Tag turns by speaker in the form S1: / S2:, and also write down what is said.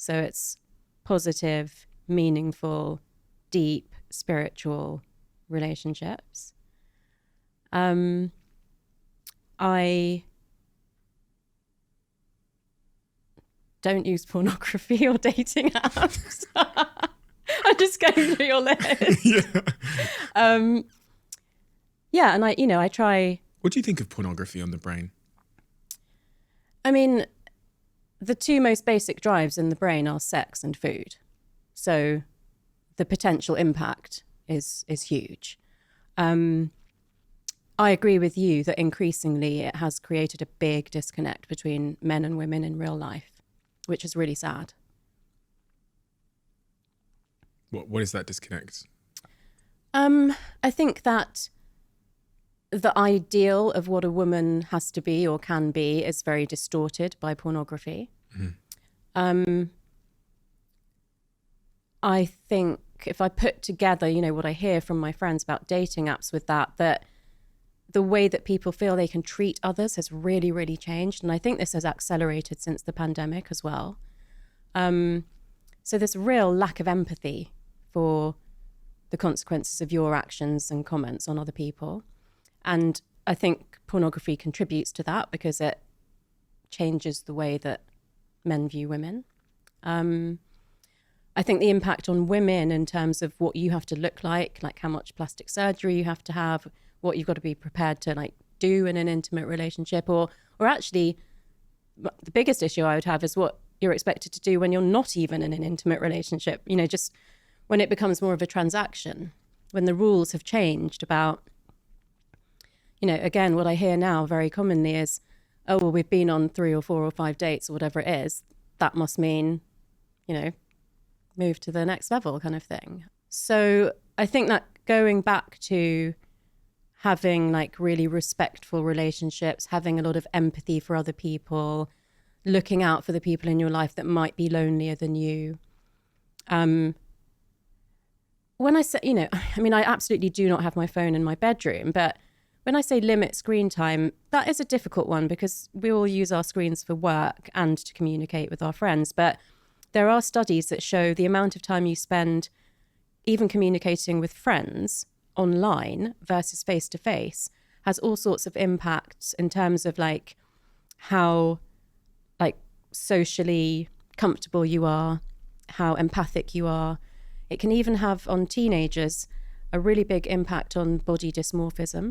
S1: So it's positive, meaningful, deep, spiritual relationships. I don't use pornography or dating apps. I'm just going through your list. Yeah, and I try.
S2: What do you think of pornography on the brain?
S1: I mean, the two most basic drives in the brain are sex and food. So the potential impact is huge. I agree with you that increasingly it has created a big disconnect between men and women in real life, which is really sad.
S2: What is that disconnect?
S1: I think that the ideal of what a woman has to be or can be is very distorted by pornography. I think if I put together, what I hear from my friends about dating apps with that the way that people feel they can treat others has really, really changed. And I think this has accelerated since the pandemic as well. So there's a real lack of empathy for the consequences of your actions and comments on other people. And I think pornography contributes to that because it changes the way that men view women. I think the impact on women in terms of what you have to look like how much plastic surgery you have to have, what you've got to be prepared to do in an intimate relationship, or actually the biggest issue I would have is what you're expected to do when you're not even in an intimate relationship, just when it becomes more of a transaction, when the rules have changed about, again, what I hear now very commonly is, oh, well, we've been on 3 or 4 or 5 dates or whatever it is. That must mean, move to the next level kind of thing. So I think that going back to having really respectful relationships, having a lot of empathy for other people, looking out for the people in your life that might be lonelier than you. When I say, I absolutely do not have my phone in my bedroom, but when I say limit screen time, that is a difficult one because we all use our screens for work and to communicate with our friends. But there are studies that show the amount of time you spend even communicating with friends online versus face-to-face has all sorts of impacts in terms of how socially comfortable you are, how empathic you are. It can even have on teenagers a really big impact on body dysmorphism.